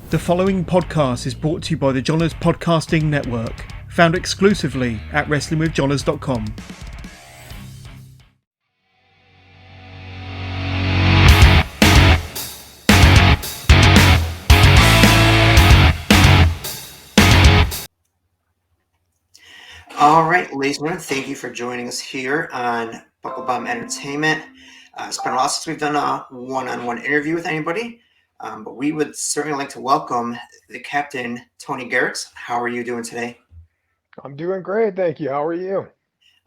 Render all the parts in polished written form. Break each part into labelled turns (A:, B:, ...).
A: The following podcast is brought to you by the Johners Podcasting Network, found exclusively at WrestlingWithJohners.com.
B: All right, ladies and gentlemen, thank you for joining us here on Buckle Bomb Entertainment. It's been a while since we've done a one-on-one interview with anybody, but we would certainly like to welcome the captain, Tony Garrix. How are you doing today?
C: I'm doing great, thank you. How are you?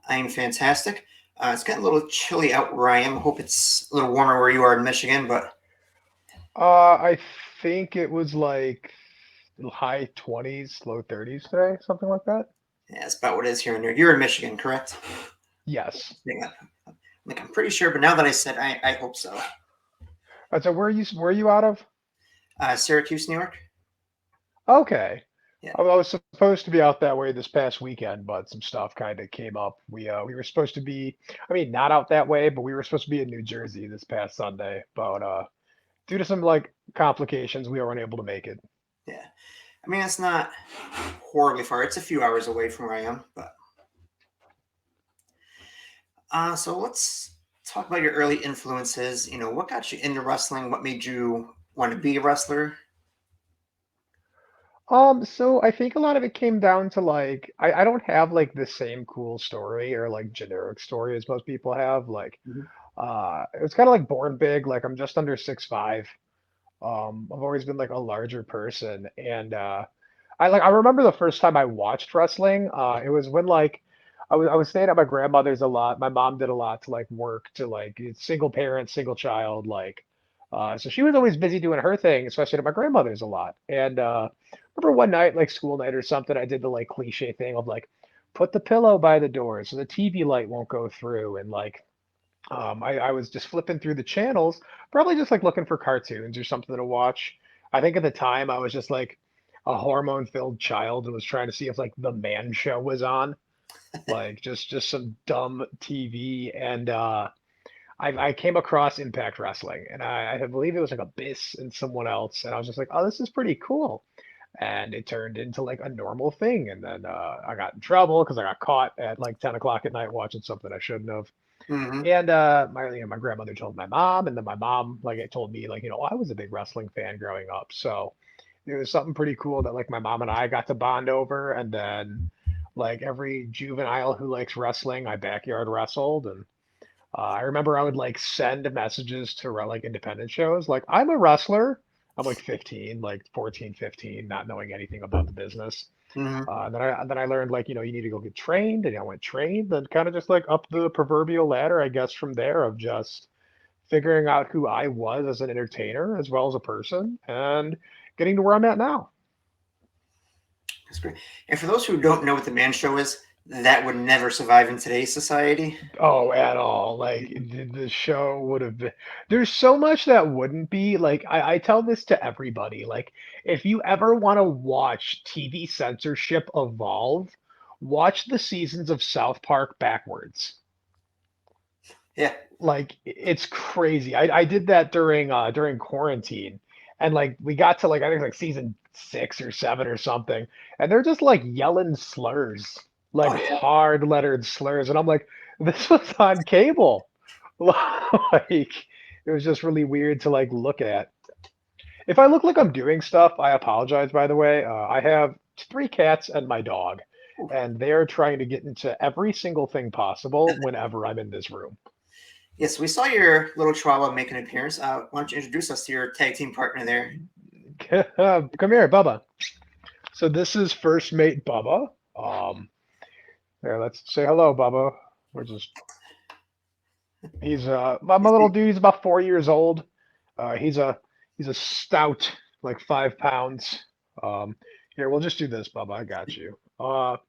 B: I am fantastic. It's getting a little chilly out where I am. I hope it's a little warmer where you are in Michigan, but
C: I think it was like high 20s, low 30s today, something like that.
B: yeah, that's about what it is here and there. You're in Michigan, correct?
C: Yes.
B: Yeah, I'm pretty sure, but now that I said, I hope so.
C: So where are you out of?
B: Syracuse, New York.
C: Okay.
B: Yeah.
C: I was supposed to be out that way this past weekend, but some stuff kind of came up. We were supposed to be, I mean, not out that way, but we were supposed to be in New Jersey this past Sunday. But due to some like complications, we weren't able to make it.
B: Yeah. I mean, it's not horribly far. It's a few hours away from where I am, but so let's talk about your early influences. You know, what got you into wrestling? What made you want to be a wrestler?
C: So I think a lot of it came down to like I don't have like the same cool story or like generic story as most people have. Like
B: Mhm.
C: it was kind of like born big, like I'm just under 6'5". I've always been like a larger person and I remember the first time I watched wrestling, it was when like I was staying at my grandmother's a lot. My mom did a lot to like work to like it's single parent, single child, like so she was always busy doing her thing, especially at my grandmother's a lot. And remember one night, like school night or something, I did the like cliche thing of like put the pillow by the door so the TV light won't go through and like I was just flipping through the channels, probably just like looking for cartoons or something to watch. I think at the time I was just like a hormone-filled child and was trying to see if like the Man Show was on, like just some dumb TV. And I came across Impact Wrestling, and I believe it was like Abyss and someone else, and I was just like, oh, this is pretty cool. And it turned into like a normal thing, and then I got in trouble because I got caught at like 10 o'clock at night watching something I shouldn't have.
B: Mm-hmm.
C: And my grandmother told my mom, and then my mom like it told me like I was a big wrestling fan growing up, so it was something pretty cool that like my mom and I got to bond over. And then like every juvenile who likes wrestling, I backyard wrestled. And I remember I would like send messages to like independent shows like I'm a wrestler. I'm like 15, like 14, 15, not knowing anything about the business.
B: Mm-hmm.
C: And then I learned like you need to go get trained, and I went trained, then kind of just like up the proverbial ladder, I guess, from there of just figuring out who I was as an entertainer as well as a person, and getting to where I'm at now.
B: That's great. And for those who don't know what the Man Show is, that would never survive in today's society.
C: Oh, at all. Like the show would have been. There's so much that wouldn't be. Like I tell this to everybody. Like if you ever want to watch TV censorship evolve, watch the seasons of South Park backwards.
B: Yeah.
C: Like it's crazy. I did that during quarantine, and like we got to like I think like season 6 or 7 or something, and they're just like yelling slurs,
B: Oh
C: like
B: yeah.
C: hard lettered slurs, and I'm like, this was on cable. Like it was just really weird to like look at. If I look like I'm doing stuff, I apologize, by the way. I have 3 cats and my dog, and they are trying to get into every single thing possible whenever I'm in this room.
B: Yes, we saw your little chihuahua make an appearance. Why don't you introduce us to your tag team partner there?
C: Come here, Bubba. So this is first mate Bubba. There, let's say hello, Bubba. We're just I'm a little dude. He's about 4 years old. He's a stout, like 5 pounds. Um, Here, we'll just do this, Bubba. I got you. But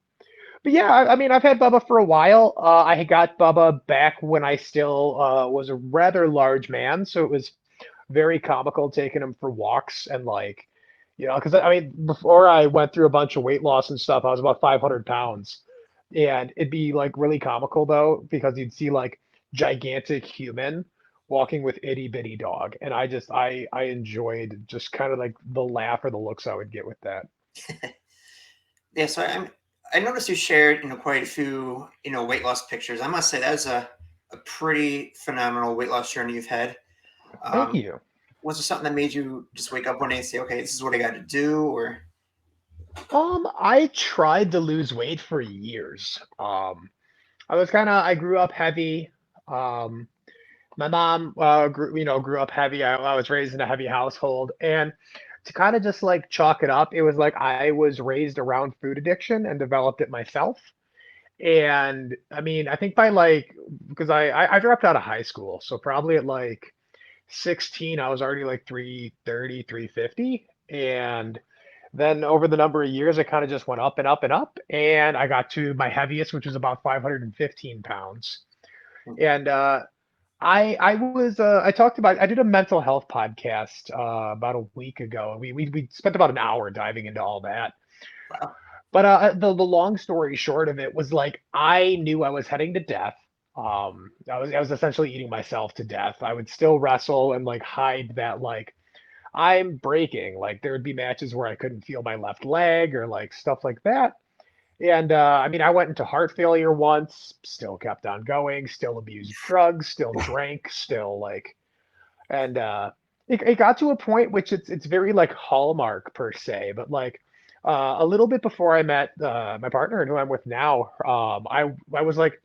C: yeah, I mean, I've had Bubba for a while. I got Bubba back when I still was a rather large man, so it was very comical taking him for walks and like, because I mean, before I went through a bunch of weight loss and stuff, I was about 500 pounds, and it'd be like really comical though because you'd see like gigantic human walking with itty bitty dog, and I enjoyed just kind of like the laugh or the looks I would get with that.
B: Yeah, so I noticed you shared, quite a few, weight loss pictures. I must say that was a pretty phenomenal weight loss journey you've had.
C: Thank
B: Um,
C: you.
B: was there something that made you just wake up one day and say, okay, this is what I got to do? Or
C: I tried to lose weight for years. I grew up heavy. Um, my mom, grew up heavy. I was raised in a heavy household, and to kind of just like chalk it up, it was like I was raised around food addiction and developed it myself. And I mean, I think by like, because I dropped out of high school, so probably at like 16, I was already like 330, 350. And then over the number of years, it kind of just went up and up and up. And I got to my heaviest, which was about 515 pounds. And I talked about, I did a mental health podcast about a week ago. We spent about an hour diving into all that.
B: wow,
C: But the long story short of it was like I knew I was heading to death. I was essentially eating myself to death. I would still wrestle and like hide that like I'm breaking. Like there would be matches where I couldn't feel my left leg or like stuff like that. And I mean, I went into heart failure once, still kept on going, still abused drugs, still drank, still like, and it got to a point which it's very like Hallmark per se, but like a little bit before I met my partner and who I'm with now, I was like,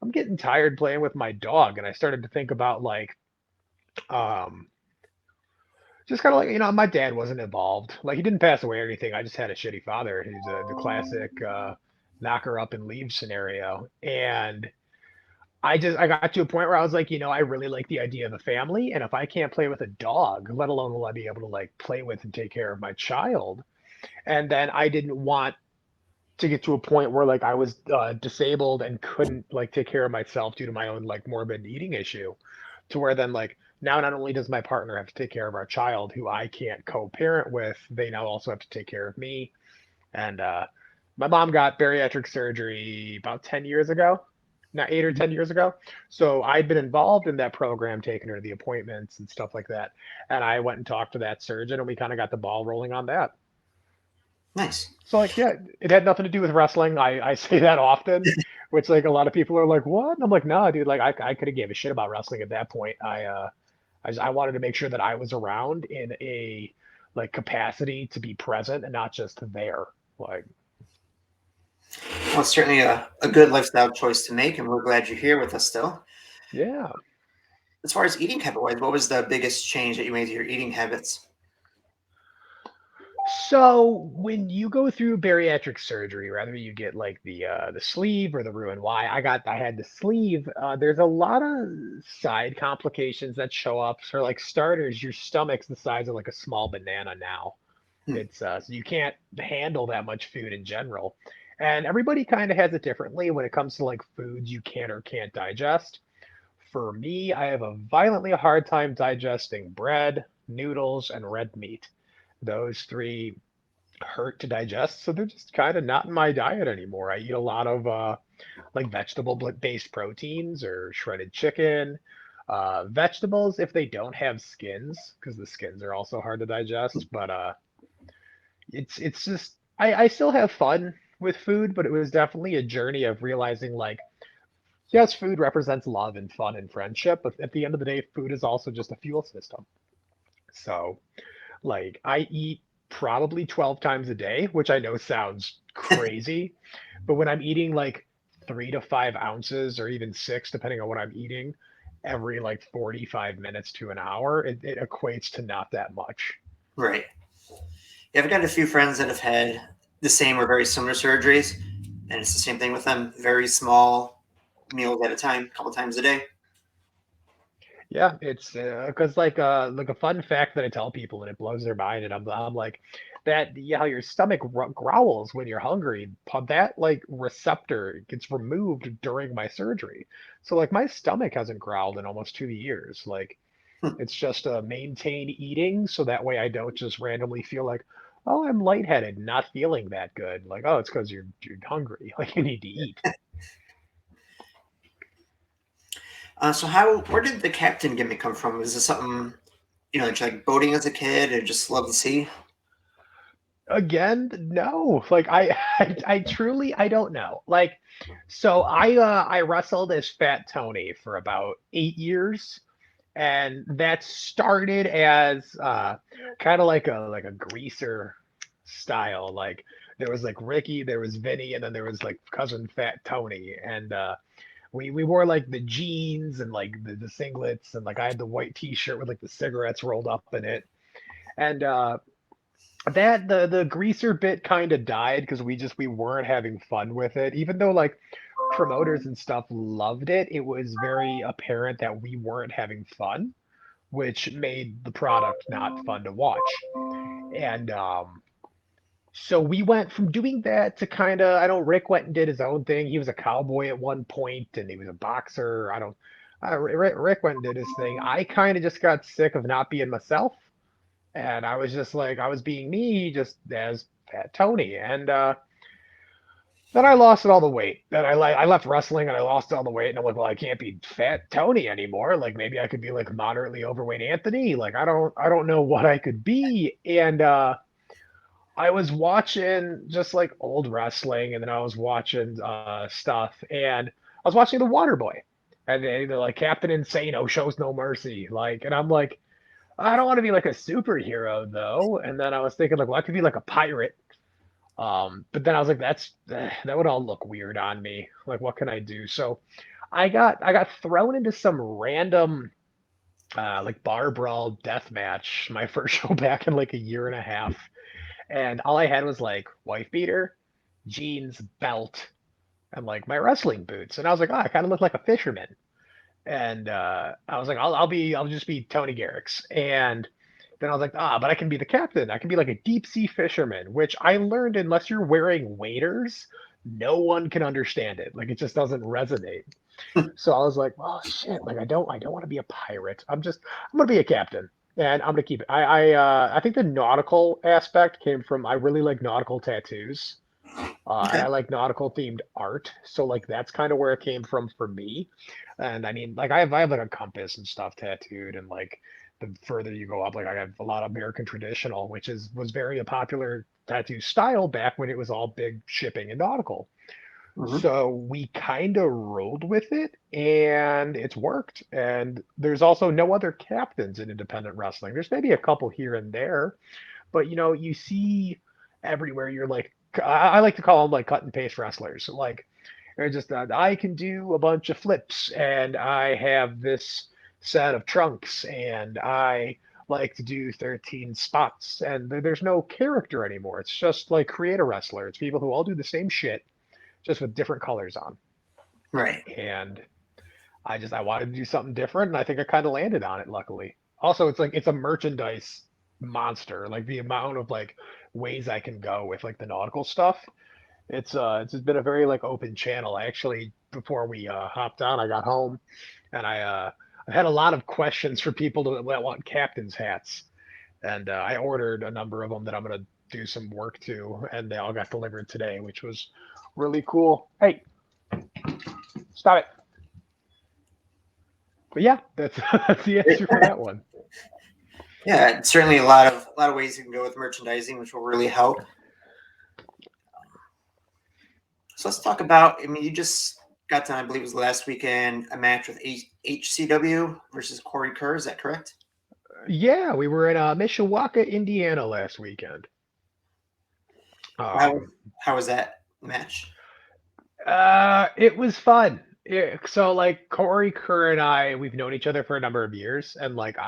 C: I'm getting tired playing with my dog, and I started to think about like um, just kind of like my dad wasn't involved, like he didn't pass away or anything. I just had a shitty father. He's the classic knock her up and leave scenario, and I got to a point where I was like, I really like the idea of a family, and if I can't play with a dog, let alone will I be able to like play with and take care of my child. And then I didn't want to get to a point where like I was disabled and couldn't like take care of myself due to my own like morbid eating issue, to where then like now not only does my partner have to take care of our child who I can't co-parent with, they now also have to take care of me. And my mom got bariatric surgery about 10 years ago, not 8 or 10 years ago. So I'd been involved in that program, taking her to the appointments and stuff like that. And I went and talked to that surgeon, and we kind of got the ball rolling on that.
B: nice.
C: So like, yeah, it had nothing to do with wrestling. I say that often, which like a lot of people are like, what? And I'm like, nah, dude, like I could have gave a shit about wrestling at that point. I wanted to make sure that I was around in a like capacity to be present and not just there. Like,
B: Well, it's certainly a good lifestyle choice to make, and we're glad you're here with us still.
C: yeah.
B: As far as eating habit wise, what was the biggest change that you made to your eating habits?
C: So when you go through bariatric surgery, whether you get like the sleeve or the Roux-en-Y, I had the sleeve. There's a lot of side complications that show up. For like starters, your stomach's the size of like a small banana now.
B: Hmm.
C: It's so you can't handle that much food in general. And everybody kind of has it differently when it comes to like foods you can or can't digest. For me, I have a violently hard time digesting bread, noodles, and red meat. Those three hurt to digest, so they're just kind of not in my diet anymore. I eat a lot of like vegetable based proteins or shredded chicken. Vegetables if they don't have skins, because the skins are also hard to digest. But it's just I still have fun with food, but it was definitely a journey of realizing like yes, food represents love and fun and friendship, but at the end of the day, food is also just a fuel system. So like I eat probably 12 times a day, which I know sounds crazy, but when I'm eating like 3 to 5 ounces or even six, depending on what I'm eating, every like 45 minutes to an hour, it equates to not that much.
B: Right. Yeah, I've got a few friends that have had the same or very similar surgeries, and it's the same thing with them. Very small meals at a time, a couple times a day.
C: Yeah, it's because like a fun fact that I tell people and it blows their mind, and I'm like that yeah, how your stomach growls when you're hungry. That like receptor gets removed during my surgery, so like my stomach hasn't growled in almost 2 years. Like
B: Hmm.
C: it's just maintain eating so that way I don't just randomly feel like oh I'm lightheaded, not feeling that good. Like oh it's because you're hungry, like you need to eat.
B: So where did the captain gimmick come from? Is this something, that you like boating as a kid or just love to see?
C: Again, no. Like I truly I don't know. Like so I wrestled as Fat Tony for about 8 years, and that started as kind of like a greaser style. Like there was like Ricky, there was Vinny, and then there was like cousin Fat Tony, and we wore like the jeans and like the singlets, and like I had the white T-shirt with like the cigarettes rolled up in it, and that the greaser bit kind of died because we weren't having fun with it, even though like promoters and stuff loved it. It was very apparent that we weren't having fun, which made the product not fun to watch. And so we went from doing that to kind of, I know Rick went and did his own thing. He was a cowboy at one point and he was a boxer. I don't Rick went and did his thing. I kind of just got sick of not being myself, and I was just like, I was being me just as Fat Tony. And then I lost all the weight. Then I left wrestling and I lost all the weight. And I'm like, well, I can't be Fat Tony anymore. Like maybe I could be like moderately overweight Anthony. Like I don't know what I could be. And I was watching just like old wrestling, and then I was watching stuff, and I was watching The Waterboy, and they're like Captain Insano shows no mercy. Like, and I'm like, I don't want to be like a superhero though. And then I was thinking like, well, I could be like a pirate. But then I was like, that would all look weird on me. Like, what can I do? So I got thrown into some random like bar brawl death match my first show back in like a year and a half. And all I had was like wife beater, jeans, belt, and like my wrestling boots. And I was like, oh, I kind of look like a fisherman. And I was like, I'll just be Tony Garrix. And then I was like, but I can be the captain. I can be like a deep sea fisherman, which I learned unless you're wearing waders, no one can understand it. Like it just doesn't resonate. So I was like, well, shit. Like I don't want to be a pirate. I'm gonna be a captain, and I'm gonna keep it. I think the nautical aspect came from I really like nautical tattoos. And
B: Okay.
C: I like nautical themed art, so like that's kind of where it came from for me. And I mean, like I have like a compass and stuff tattooed, and like the further you go up, like I have a lot of American traditional, which was very a popular tattoo style back when it was all big shipping and nautical.
B: Hmm.
C: So we kind of rolled with it, and it's worked. And there's also no other captains in independent wrestling. There's maybe a couple here and there, but you see everywhere. You're like, I like to call them like cut and paste wrestlers. Like they're just I can do a bunch of flips, and I have this set of trunks, and I like to do 13 spots, and there's no character anymore. It's just like create a wrestler. It's people who all do the same shit, just with different colors on.
B: Right.
C: And I wanted to do something different, and I think I kind of landed on it, luckily. Also, it's like it's a merchandise monster. Like the amount of like ways I can go with like the nautical stuff. It's just been a very like open channel. I actually before we hopped on, I got home and I had a lot of questions for people that want captain's hats, and I ordered a number of them that I'm gonna do some work to, and they all got delivered today, which was really cool. Hey, stop it! But yeah, that's that's the answer for that one.
B: Yeah, certainly a lot of ways you can go with merchandising, which will really help. So let's talk about. I mean, you just got done, I believe it was last weekend, a match with HCW versus Corey Kerr. Is that correct?
C: Yeah, we were in Mishawaka, Indiana last weekend.
B: How
C: Um,
B: how was that match?
C: it was fun. So like Corey Kerr and I, we've known each other for a number of years, and like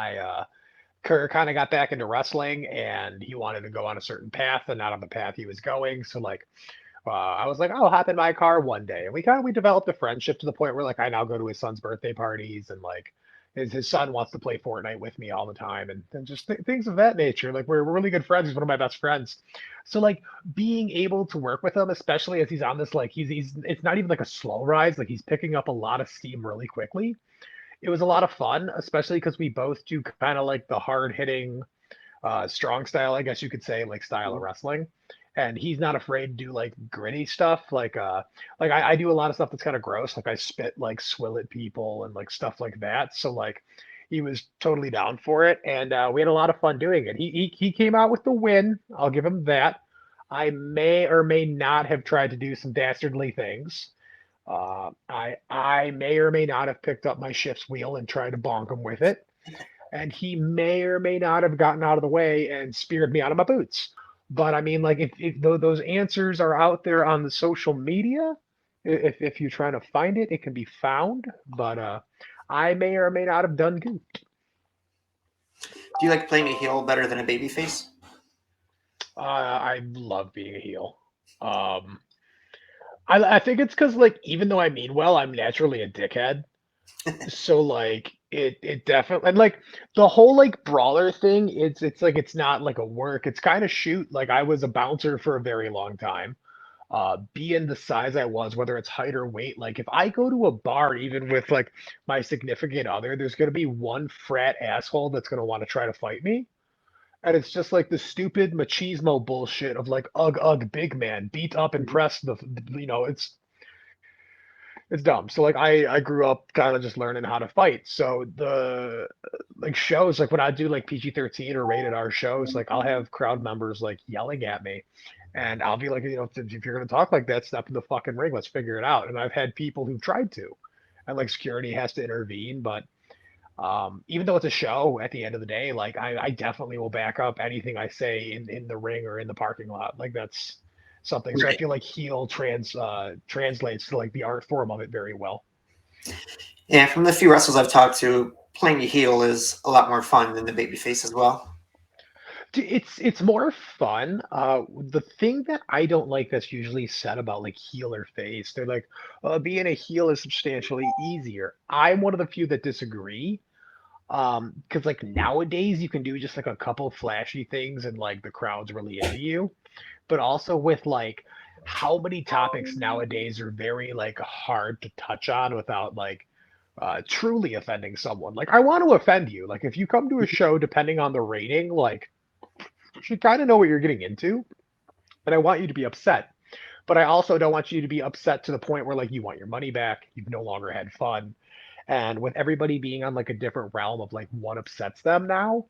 C: Kerr kind of got back into wrestling, and he wanted to go on a certain path, and not on the path he was going. So like, I was like, I'll hop in my car one day, and we developed a friendship to the point where like I now go to his son's birthday parties, and like his son wants to play Fortnite with me all the time, and just things of that nature. Like we're really good friends. He's one of my best friends. So like being able to work with him, especially as he's on this like he's it's not even like a slow rise. Like he's picking up a lot of steam really quickly. It was a lot of fun, especially because we both do kind of like the hard hitting, strong style, I guess you could say, like style of wrestling. and he's not afraid to do like gritty stuff. Like I do a lot of stuff that's kind of gross. Like I spit like swill at people and like stuff like that. So like he was totally down for it, and we had a lot of fun doing it. He came out with the win. I'll give him that. I may or may not have tried to do some dastardly things. I may or may not have picked up my ship's wheel and tried to bonk him with it, and he may or may not have gotten out of the way and speared me out of my boots. But I mean, like if those answers are out there on the social media, if you're trying to find it, it can be found. But I may or may not have done good.
B: Do you like playing a heel better than a babyface?
C: I love being a heel. Um, I think it's because like even though I mean well, I'm naturally a dickhead. So like it definitely, and like the whole like brawler thing, it's like it's not like a work. It's kind of shoot. Like I was a bouncer for a very long time. Being the size I was, whether it's height or weight, like if I go to a bar, even with like my significant other, there's gonna be one frat asshole that's gonna want to try to fight me. And it's just like the stupid machismo bullshit of like ugh big man beat up and
B: Mhm.
C: press it's dumb. So like I grew up kind of just learning how to fight. So the like shows like when I do like PG-13 or rated R shows, like I'll have crowd members like yelling at me, and I'll be like, if you're gonna talk like that, step in the fucking ring. Let's figure it out. And I've had people who've tried to, and like security has to intervene. But even though it's a show, at the end of the day, like I definitely will back up anything I say in the ring or in the parking lot. Like that's something. So I
B: Right.
C: feel like heel translates to like the art form of it very well.
B: Yeah, from the few wrestlers I've talked to, playing a heel is a lot more fun than the babyface as well.
C: It's more fun. The thing that I don't like that's usually said about like heel or face, they're like, being a heel is substantially easier. I'm one of the few that disagree. Because like nowadays you can do just like a couple flashy things and like the crowd's really into you. But also with like how many topics nowadays are very like hard to touch on without like truly offending someone. Like I want to offend you. Like if you come to a show, depending on the rating, like you should kind of know what you're getting into. And I want you to be upset. But I also don't want you to be upset to the point where like you want your money back, you've no longer had fun. And with everybody being on like a different realm of like what upsets them now,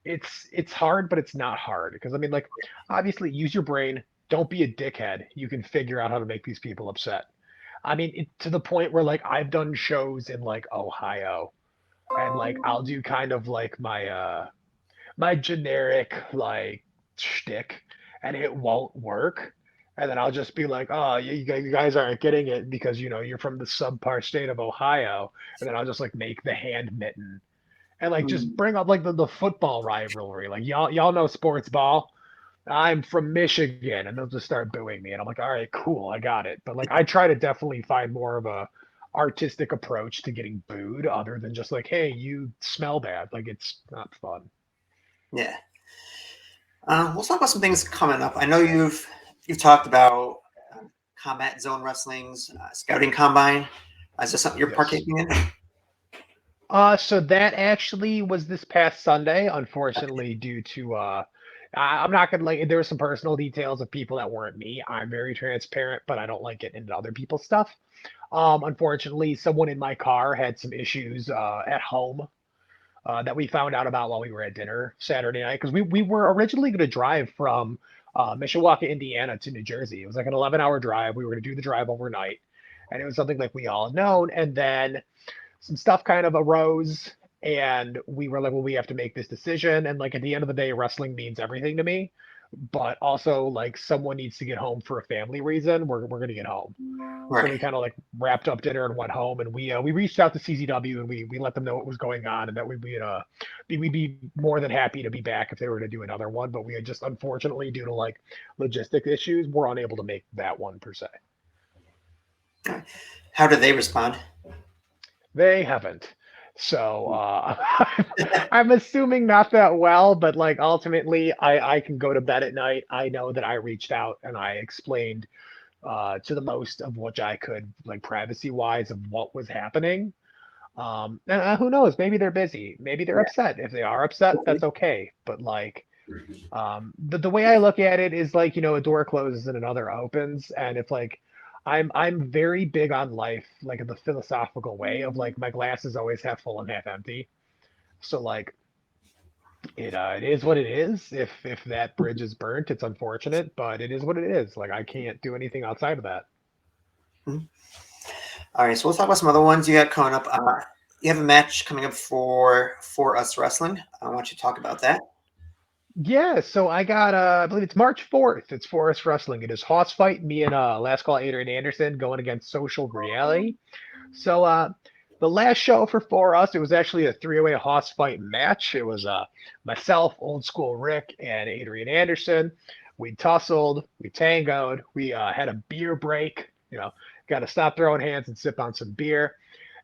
C: it's hard, but it's not hard. Because I mean, like, obviously use your brain. Don't be a dickhead. You can figure out how to make these people upset. I mean, to the point where like I've done shows in like Ohio, and like I'll do kind of like my generic like shtick, and it won't work. And then I'll just be like, "Oh, you guys aren't getting it because you're from the subpar state of Ohio." And then I'll just like make the hand mitten and like just
B: Mm.
C: bring up like the football rivalry. Like y'all know sports ball. I'm from Michigan, and they'll just start booing me, and I'm like, all right, cool, I got it. But like, I try to definitely find more of a artistic approach to getting booed, other than just like, hey, you smell bad. Like, it's not fun.
B: Yeah. Let's talk about some things coming up. I know you've talked about combat zone wrestling's scouting combine. Is this something you're
C: Yes.
B: partaking in?
C: So that actually was this past Sunday, unfortunately, due to I'm not gonna like there were some personal details of people that weren't me. I'm very transparent, but I don't like getting into other people's stuff. Unfortunately, someone in my car had some issues at home that we found out about while we were at dinner Saturday night because we were originally going to drive from Mishawaka, Indiana to New Jersey. It was like an 11-hour drive. We were going to do the drive overnight, and it was something like we all had known. And then some stuff kind of arose, and we were like, well, we have to make this decision. And like at the end of the day, wrestling means everything to me. But also, like, someone needs to get home for a family reason. We're gonna get home. So
B: Right.
C: we kind of like wrapped up dinner and went home, and we reached out to CZW and we let them know what was going on and that we'd be more than happy to be back if they were to do another one. But we had just unfortunately due to like logistic issues, we're unable to make that one per se.
B: How did they respond?
C: They haven't. So I'm assuming not that well, but like ultimately I can go to bed at night. I know that I reached out and I explained to the most of which I could, like privacy wise, of what was happening. And who knows? Maybe they're busy. Maybe they're
B: Yeah.
C: upset. If they are upset, that's okay. But like, The way I look at it is like, a door closes and another opens, and it's like I'm very big on life, like in the philosophical way of like my glass is always half full and half empty. So like it is what it is. If that bridge is burnt, it's unfortunate, but it is what it is. Like I can't do anything outside of that.
B: Mhm. All right, so we'll talk about some other ones you got coming up. You have a match coming up for Us Wrestling. I want you to talk about that.
C: Yeah, so I got I believe it's March 4th. It's Forest Wrestling. It is Hoss Fight, me and Last Call Adrian Anderson going against Social Reality. So the last show for us, it was actually a three-way Hoss Fight match. It was myself, Old School Rick, and Adrian Anderson. We tussled, we tangoed, we had a beer break. Got to stop throwing hands and sip on some beer.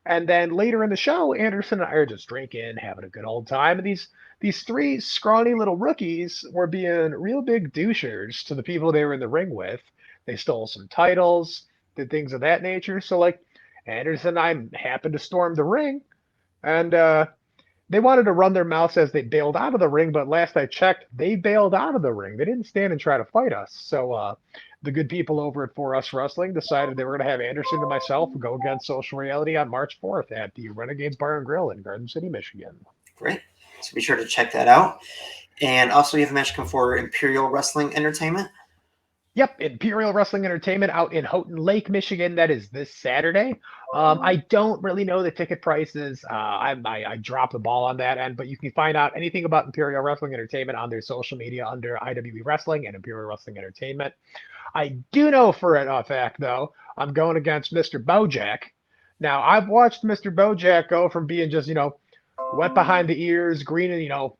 C: And then later in the show, Anderson and I are just drinking, having a good old time. And these three scrawny little rookies were being real big douchers to the people they were in the ring with. They stole some titles, did things of that nature. So like Anderson and I happened to storm the ring, and they wanted to run their mouths as they bailed out of the ring. But last I checked, they bailed out of the ring. They didn't stand and try to fight us. So the good people over at For Us Wrestling decided they were going to have Anderson and myself go against Social Reality on March 4th at the Renegades Bar and Grill in Garden City, Michigan.
B: Great. So be sure to check that out. And also, you have a match come for Imperial Wrestling Entertainment.
C: Yep, Imperial Wrestling Entertainment out in Houghton Lake, Michigan. That is this Saturday. I don't really know the ticket prices. I dropped the ball on that end, but you can find out anything about Imperial Wrestling Entertainment on their social media under IWE Wrestling and Imperial Wrestling Entertainment. I do know for a fact, though, I'm going against Mr. Bojack. Now, I've watched Mr. Bojack go from being just, wet behind the ears, green and,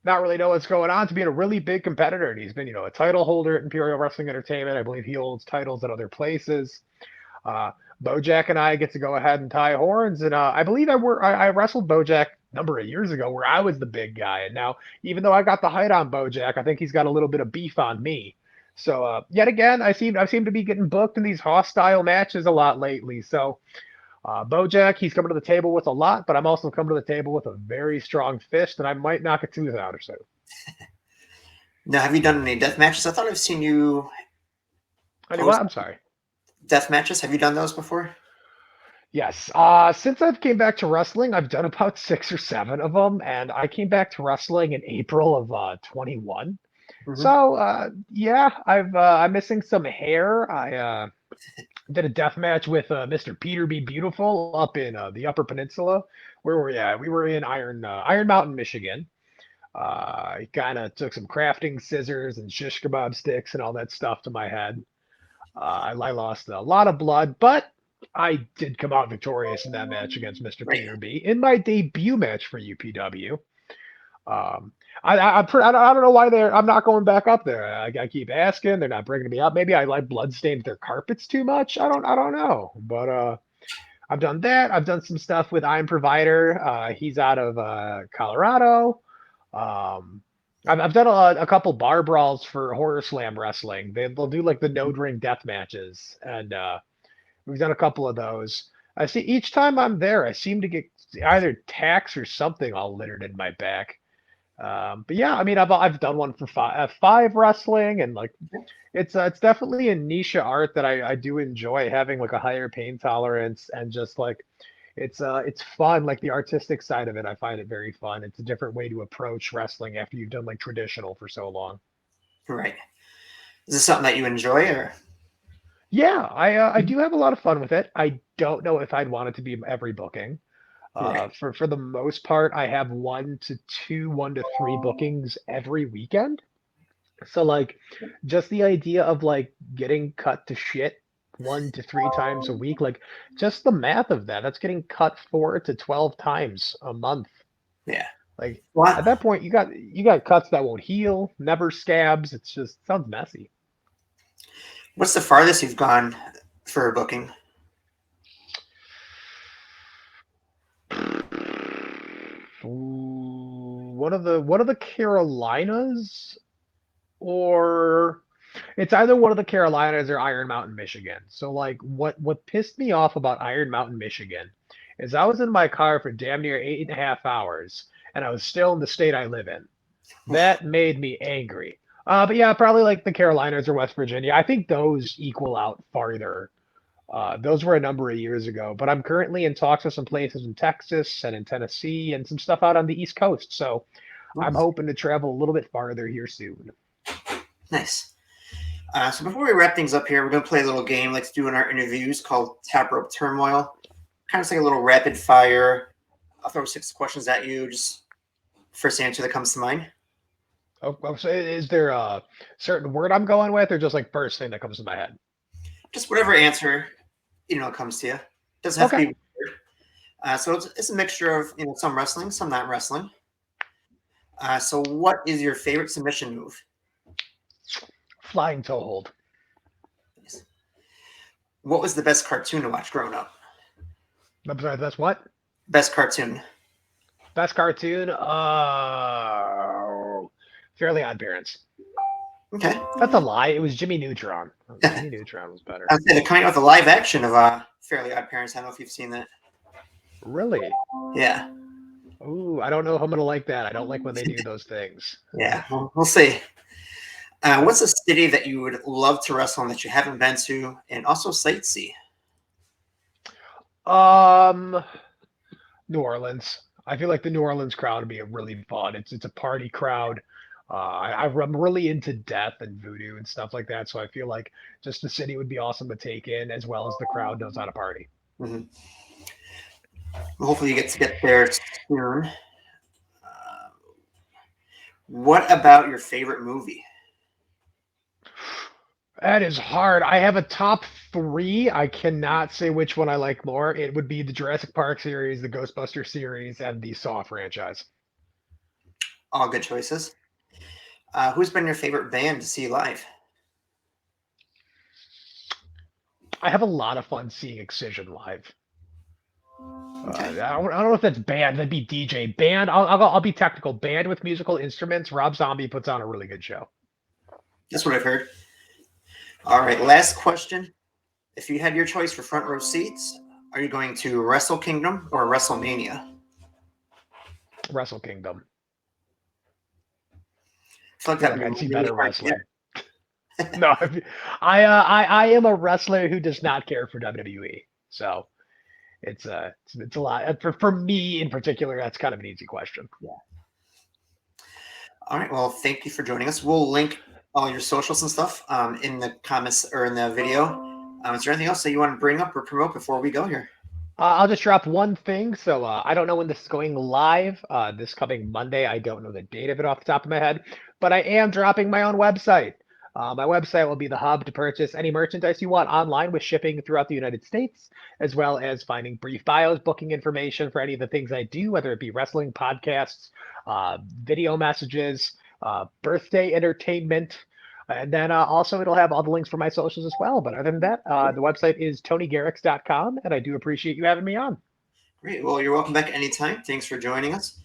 C: not really know what's going on to being a really big competitor. And he's been, a title holder at Imperial Wrestling Entertainment. I believe he holds titles at other places. Bojack and I get to go ahead and tie horns. And I believe I wrestled Bojack a number of years ago where I was the big guy. And now, even though I got the height on Bojack, I think he's got a little bit of beef on me. So yet again, I seem to be getting booked in these hostile matches a lot lately. So Bojack, he's coming to the table with a lot, but I'm also coming to the table with a very strong fist, and I might knock a tooth out or so.
B: Now, have you done any death matches? I thought I've seen you.
C: What? I'm sorry.
B: Death matches? Have you done those before?
C: Yes. Since I've came back to wrestling, I've done about 6 or 7 of them, and I came back to wrestling in April of 21.
B: Mm-hmm.
C: So yeah, I'm missing some hair. I did a death match with Mr. Peter B. Beautiful up in the Upper Peninsula. Where were we at? We were in Iron Mountain, Michigan. I kind of took some crafting scissors and shish kebab sticks and all that stuff to my head. I lost a lot of blood, but I did come out victorious in that match against Mr.
B: Right.
C: Peter B. in my debut match for UPW. I don't know why I'm not going back up there. I keep asking, they're not bringing me up. Maybe I like bloodstained their carpets too much. I don't know. But I've done that. I've done some stuff with I'm Provider. He's out of Colorado. I've done a couple bar brawls for Horror Slam Wrestling. They'll do like the node ring death matches, and we've done a couple of those. I see each time I'm there, I seem to get either tacks or something all littered in my back. But yeah, I mean, I've done one for five wrestling, and like it's definitely a niche art that I do enjoy having like a higher pain tolerance, and just like it's fun, like the artistic side of it. I find it very fun. It's a different way to approach wrestling after you've done like traditional for so long.
B: Right. Is this something that you enjoy, or?
C: Yeah, I do have a lot of fun with it. I don't know if I'd want it to be every booking.
B: Right.
C: For the most part, I have 1 to 2, 1 to 3 bookings every weekend. So like just the idea of like getting cut to shit 1 to 3 times a week, like just the math of that's getting cut 4 to 12 times a month.
B: Yeah.
C: Like
B: What?
C: at that point you got cuts that won't heal, never scabs. It's just sounds messy.
B: What's the farthest you've gone for a booking?
C: One of the Carolinas, or it's either one of the Carolinas or Iron Mountain, Michigan. So like what pissed me off about Iron Mountain, Michigan is I was in my car for damn near 8.5 hours and I was still in the state I live in. That made me angry. But yeah, probably like the Carolinas or West Virginia. I think those equal out farther. Those were a number of years ago, but I'm currently in talks with some places in Texas and in Tennessee and some stuff out on the East Coast. So I'm
B: Nice.
C: hoping to travel a little bit farther here soon.
B: Nice. So before we wrap things up here, we're going to play a little game like to do in our interviews called Tap Rope Turmoil. Kind of like a little rapid fire. I'll throw 6 questions at you. Just first answer that comes to mind.
C: So is there a certain word I'm going with, or just like first thing that comes to my head?
B: Just whatever answer comes to you. Doesn't have to
C: Okay.
B: be weird. So it's a mixture of some wrestling, some not wrestling. So what is your favorite submission move?
C: Flying toe hold.
B: What was the best cartoon to watch growing up?
C: I'm sorry, that's what?
B: Best cartoon.
C: Best cartoon? Fairly Odd Parents.
B: Okay.
C: That's a lie. It was Jimmy Neutron. Jimmy Neutron was better.
B: I was saying, coming out with a live action of Fairly Odd Parents. I don't know if you've seen that.
C: Really?
B: Yeah.
C: Ooh, I don't know if I'm gonna like that. I don't like when they do those things.
B: Yeah. We'll see. What's a city that you would love to wrestle in that you haven't been to, and also sightsee?
C: New Orleans. I feel like the New Orleans crowd would be a really fun. It's a party crowd. I'm really into death and voodoo and stuff like that, so I feel like just the city would be awesome to take in, as well as the crowd knows how to party.
B: Mm-hmm. Well, hopefully you get to get there soon. What about your favorite movie?
C: That is hard. I have a top 3. I cannot say which one I like more. It would be the Jurassic Park series, the Ghostbuster series, and the Saw franchise.
B: All good choices. Who's been your favorite band to see live?
C: I have a lot of fun seeing Excision live.
B: Okay.
C: I don't know if that's band. That'd be DJ. Band. I'll be technical. Band with musical instruments. Rob Zombie puts on a really good show.
B: That's what I've heard. All right, last question. If you had your choice for front row seats, are you going to Wrestle Kingdom or WrestleMania?
C: Wrestle Kingdom.
B: I feel like
C: I feel
B: that'd
C: like
B: be
C: I'd see
B: really
C: better
B: hard to
C: wrestling.
B: get.
C: No, I am a wrestler who does not care for WWE. So it's a lot for me in particular. That's kind of an easy question.
B: Yeah. All right. Well, thank you for joining us. We'll link all your socials and stuff in the comments or in the video. Is there anything else that you want to bring up or promote before we go here?
C: I'll just drop one thing. So I don't know when this is going live. This coming Monday. I don't know the date of it off the top of my head, but I am dropping my own website. My website will be the hub to purchase any merchandise you want online with shipping throughout the United States, as well as finding brief bios, booking information for any of the things I do, whether it be wrestling, podcasts, video messages, birthday entertainment. And then also it'll have all the links for my socials as well. But other than that, the website is TonyGarrix.com, and I do appreciate you having me on.
B: Great. Well, you're welcome back anytime. Thanks for joining us,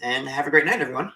B: and have a great night, everyone.